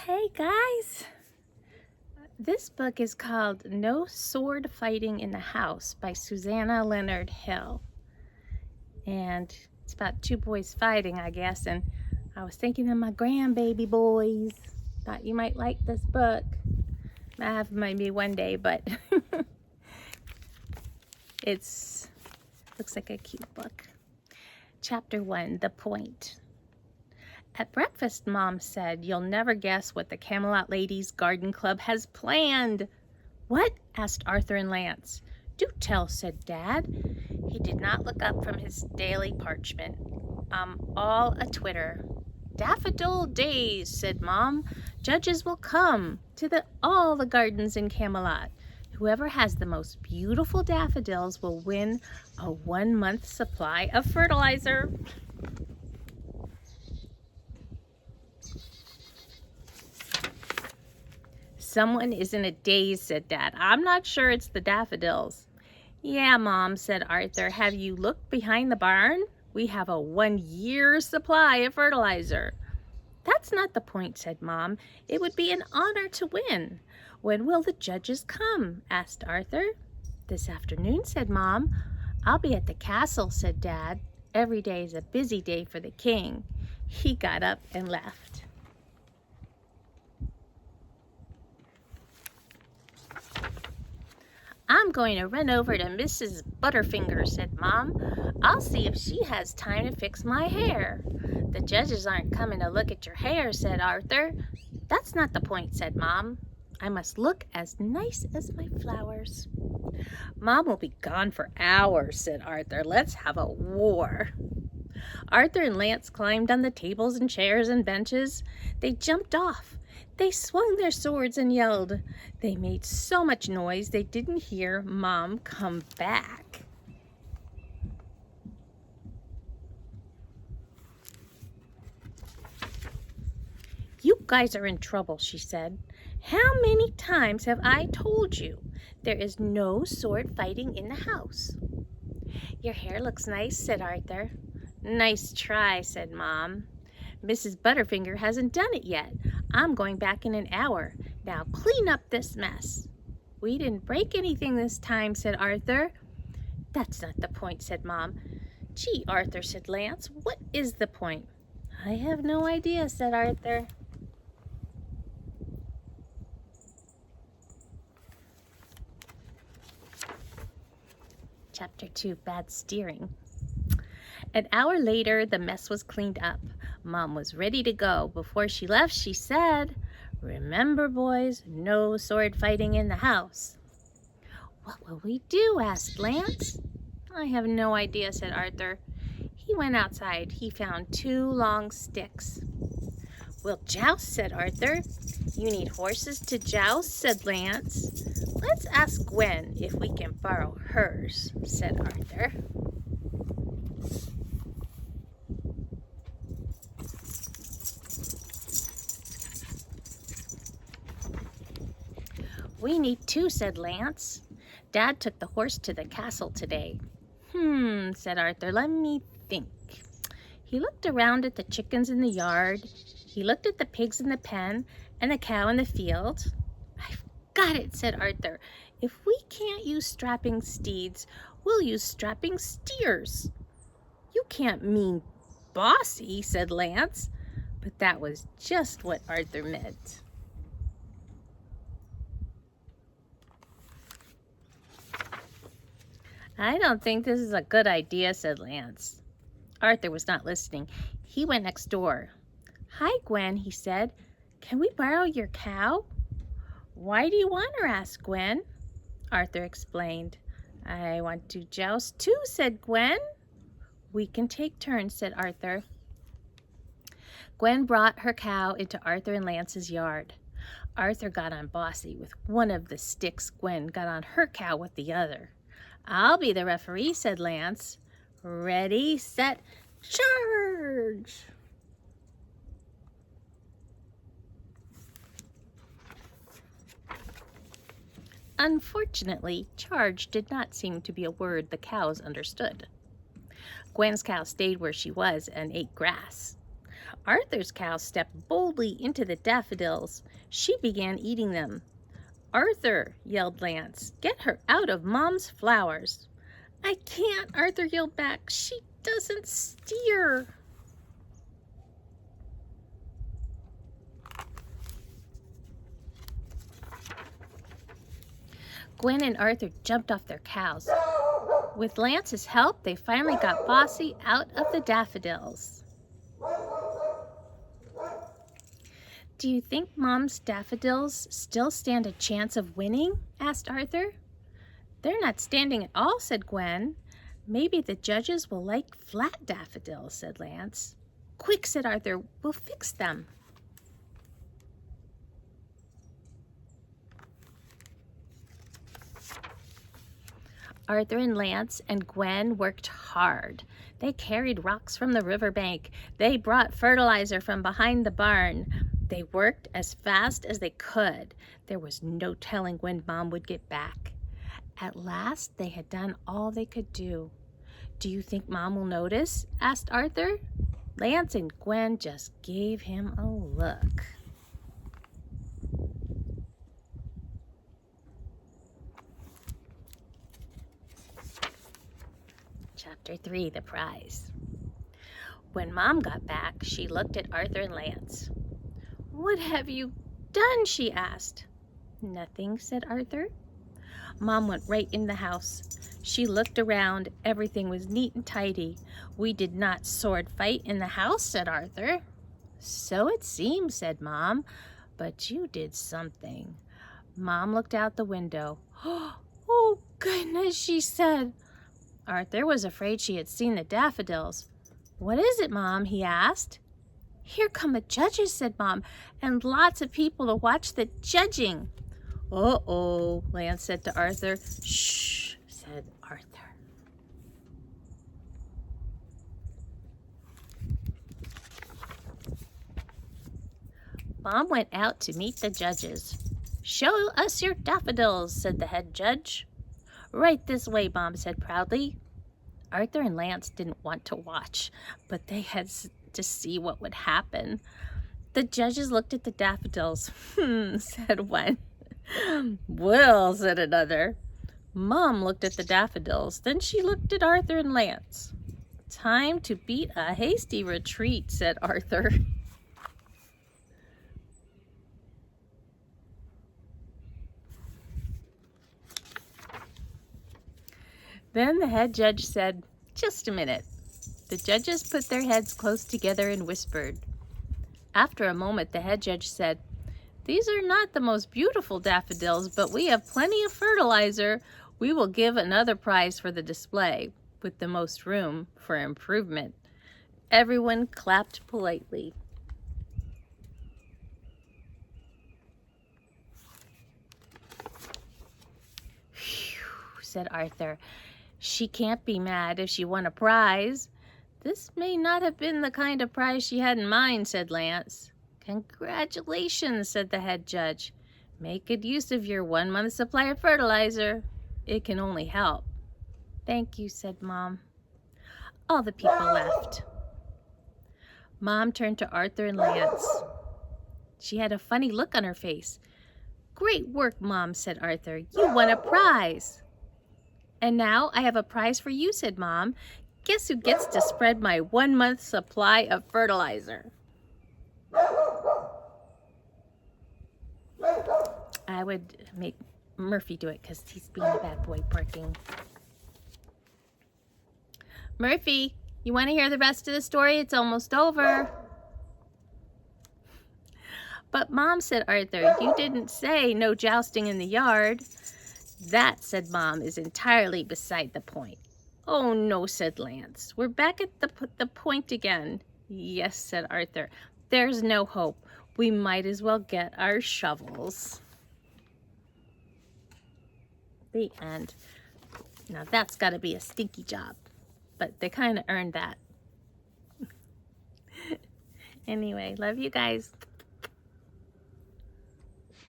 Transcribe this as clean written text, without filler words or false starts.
Hey guys! This book is called No Sword Fighting in the House by Susanna Leonard Hill. And it's about two boys fighting, I guess. And I was thinking of my grandbaby boys. Thought you might like this book. I have maybe one day, but looks like a cute book. Chapter 1, The Point. At breakfast, Mom said, "You'll never guess what the Camelot Ladies Garden Club has planned." "What?" asked Arthur and Lance. "Do tell," said Dad. He did not look up from his daily parchment. All a twitter. "Daffodil Days," said Mom. "Judges will come to all the gardens in Camelot. Whoever has the most beautiful daffodils will win a 1-month supply of fertilizer." "Someone is in a daze," said Dad. "I'm not sure it's the daffodils." "Yeah, Mom," said Arthur. "Have you looked behind the barn? We have a 1-year supply of fertilizer." "That's not the point," said Mom. "It would be an honor to win." "When will the judges come?" asked Arthur. "This afternoon," said Mom. "I'll be at the castle," said Dad. "Every day is a busy day for the king." He got up and left. "I'm going to run over to Mrs. Butterfinger," said Mom. "I'll see if she has time to fix my hair." "The judges aren't coming to look at your hair," said Arthur. "That's not the point," said Mom. "I must look as nice as my flowers." "Mom will be gone for hours," said Arthur. "Let's have a war." Arthur and Lance climbed on the tables and chairs and benches. They jumped off. They swung their swords and yelled. They made so much noise they didn't hear Mom come back. "You guys are in trouble," she said. "How many times have I told you? There is no sword fighting in the house." "Your hair looks nice," said Arthur. "Nice try," said Mom. "Mrs. Butterfinger hasn't done it yet. I'm going back in an hour. Now clean up this mess." "We didn't break anything this time," said Arthur. "That's not the point," said Mom. "Gee, Arthur," said Lance, "what is the point?" "I have no idea," said Arthur. Chapter 2, Bad Steering. An hour later, the mess was cleaned up. Mom was ready to go. Before she left, she said, "Remember, boys, no sword fighting in the house." "What will we do?" asked Lance. "I have no idea," said Arthur. He went outside. He found 2 long sticks. "We'll joust," said Arthur. "You need horses to joust," said Lance. "Let's ask Gwen if we can borrow hers," said Arthur. "We need 2, said Lance. "Dad took the horse to the castle today." Said Arthur. "Let me think." He looked around at the chickens in the yard. He looked at the pigs in the pen and the cow in the field. "I've got it," said Arthur. "If we can't use strapping steeds, we'll use strapping steers." "You can't mean bossy," said Lance. But that was just what Arthur meant. "I don't think this is a good idea," said Lance. Arthur was not listening. He went next door. "Hi, Gwen," he said. "Can we borrow your cow?" "Why do you want her?" asked Gwen. Arthur explained. "I want to joust too," said Gwen. "We can take turns," said Arthur. Gwen brought her cow into Arthur and Lance's yard. Arthur got on Bossy with one of the sticks. Gwen got on her cow with the other. "I'll be the referee," said Lance. "Ready, set, charge!" Unfortunately, charge did not seem to be a word the cows understood. Gwen's cow stayed where she was and ate grass. Arthur's cow stepped boldly into the daffodils. She began eating them. "Arthur," yelled Lance, "get her out of Mom's flowers." "I can't," Arthur yelled back. "She doesn't steer." Gwen and Arthur jumped off their cows. With Lance's help, they finally got Bossy out of the daffodils. "Do you think Mom's daffodils still stand a chance of winning?" asked Arthur. "They're not standing at all," said Gwen. "Maybe the judges will like flat daffodils," said Lance. "Quick," said Arthur, "we'll fix them." Arthur and Lance and Gwen worked hard. They carried rocks from the riverbank. They brought fertilizer from behind the barn. They worked as fast as they could. There was no telling when Mom would get back. At last, they had done all they could do. "Do you think Mom will notice?" asked Arthur. Lance and Gwen just gave him a look. Chapter 3, The Prize. When Mom got back, she looked at Arthur and Lance. "What have you done?" she asked. "Nothing," said Arthur. Mom went right in the house. She looked around. Everything was neat and tidy. "We did not sword fight in the house," said Arthur. "So it seems," said Mom, "but you did something." Mom looked out the window. "Oh, goodness," she said. Arthur was afraid she had seen the daffodils. "What is it, Mom?" he asked. "Here come the judges," said Mom, "and lots of people to watch the judging." "Uh-oh," Lance said to Arthur. "Shh," said Arthur. Mom went out to meet the judges. "Show us your daffodils," said the head judge. "Right this way," Mom said proudly. Arthur and Lance didn't want to watch, but they had to see what would happen. The judges looked at the daffodils. Said one. "Well," said another. Mom looked at the daffodils. Then she looked at Arthur and Lance. "Time to beat a hasty retreat," said Arthur. Then the head judge said, "Just a minute." The judges put their heads close together and whispered. After a moment, the head judge said, "These are not the most beautiful daffodils, but we have plenty of fertilizer. We will give another prize for the display, with the most room for improvement." Everyone clapped politely. "Phew," said Arthur. "She can't be mad if she won a prize." "This may not have been the kind of prize she had in mind," said Lance. "Congratulations," said the head judge. "Make good use of your 1 month supply of fertilizer. It can only help." "Thank you," said Mom. All the people left. Mom turned to Arthur and Lance. She had a funny look on her face. "Great work, Mom," said Arthur. "You won a prize." "And now I have a prize for you," said Mom. "Guess who gets to spread my 1 month supply of fertilizer?" I would make Murphy do it because he's being a bad boy barking. "Murphy, you want to hear the rest of the story? It's almost over." "But Mom," said Arthur, "you didn't say no jousting in the yard." "That," said Mom, "is entirely beside the point." "Oh, no," said Lance. "We're back at the point again." "Yes," said Arthur. "There's no hope. We might as well get our shovels." The end. Now that's got to be a stinky job, but they kind of earned that. Anyway, love you guys.